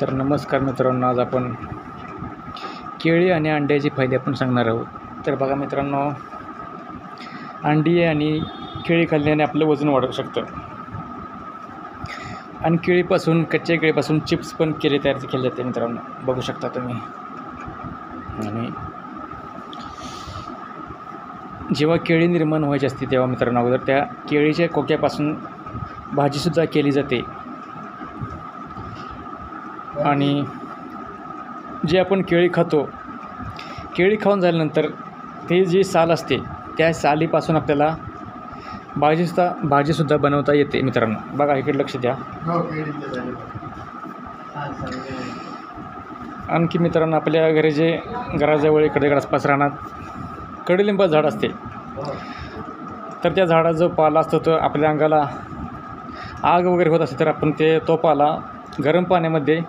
तर नमस्कार मित्रांनो, आज आपण केळी आणि अंड्याचे फायदे आपण सांगणार आहोत. तर बघा मित्रांनो, अंडी आणि केळी खाल्ल्याने आपलं वजन वाढू शकतं. आणि केळीपासून, कच्च्या केळीपासून चिप्स पण तयार केले जाते मित्रांनो, बघू शकता तुम्ही. आणि जेव्हा केळी निर्माण व्हायची असते तेव्हा मित्रांनो, अगोदर त्या केळीच्या कोक्यापासून भाजीसुद्धा केली जाते. आणि जे आपण केळी खातो, केळी खाऊन झाल्यानंतर ते जी साल असते त्या सालीपासून आपल्याला भाजीसुद्धा बनवता येते मित्रांनो. बघा, इकडे लक्ष द्या. आणखी मित्रांनो, आपल्या घरी जे घराजवळ इकडे आसपास रानात कडुलिंबाचं झाड असते, तर त्या झाडाचा जो पाला असतो तो आपल्या अंगाला आग वगैरे होत असते, तर आपण तो पाला गरम पाण्यामध्ये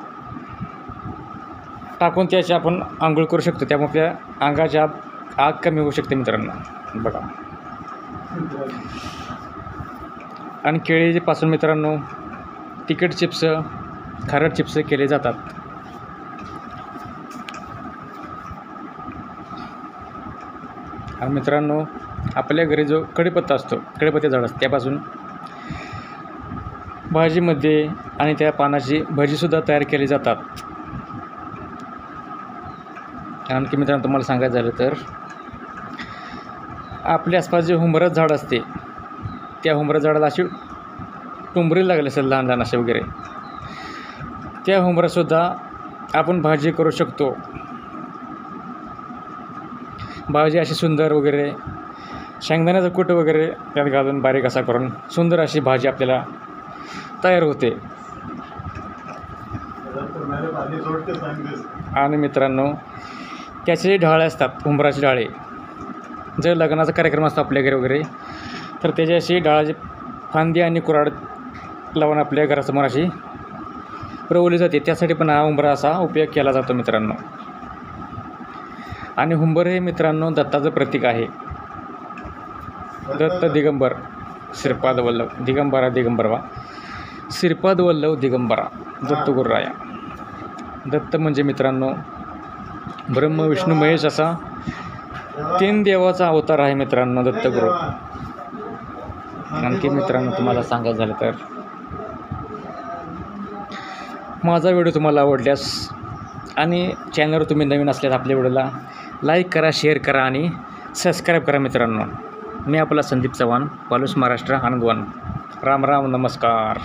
टाकून त्याची आपण आंघोळ करू शकतो. त्यामुळे आपल्या अंगाची आग कमी होऊ शकते मित्रांनो. बघा, आणि केळीपासून मित्रांनो तिखट चिप्स, खारट चिप्स केले जातात. आणि मित्रांनो, आपल्या घरी जो कढीपत्ता असतो, कढीपत्त्याचं झाड असतं, त्यापासून भाजीमध्ये आणि त्या पानाची भजीसुद्धा तयार केली जातात. आणखी मित्रांनो, तुम्हाला सांगायचं झालं तर आपल्या आसपास जे हुंबराचं झाड असते, त्या हुंबराच्या झाडाला अशी टुंबरी लागली असेल लहान लहान असे वगैरे, त्या हुंबरासुद्धा आपण भाजी करू शकतो. भाजी अशी सुंदर वगैरे, शेंगदाण्याचं कूट वगैरे त्यात घालून बारीक असा करून सुंदर अशी भाजी आपल्याला तयार होते. आणि मित्रांनो, त्याचे जे ढाळे असतात, हुंबराचे ढाळे, जर लग्नाचा कार्यक्रम असतो आपल्या घरी वगैरे, तर त्याची अशी डाळाची फांदी आणि कुऱ्हाड लावून आपल्या घरासमोर अशी रोवली जाते. त्यासाठी पण हा हुंबरा असा उपयोग केला जातो मित्रांनो. आणि हुंबर हे मित्रांनो दत्ताचं प्रतीक आहे. दत्त दिगंबर श्रीपाद वल्लभ श्रीपाद वल्लभ दिगंबरा दत्तगुरुराया. दत्त म्हणजे मित्रांनो ब्रह्म विष्णू महेश असा 3 देवाचा अवतार आहे मित्रांनो दत्तगुरू. आणखी मित्रांनो, तुम्हाला सांगायचं झालं तर माझा व्हिडिओ तुम्हाला आवडल्यास आणि चॅनलवर तुम्ही नवीन असल्यास आपल्या व्हिडिओला लाईक करा, शेअर करा आणि सबस्क्राईब करा मित्रांनो. मी आपला संदीप चव्हाण, पालुस महाराष्ट्र, आनंदवन. राम राम, नमस्कार.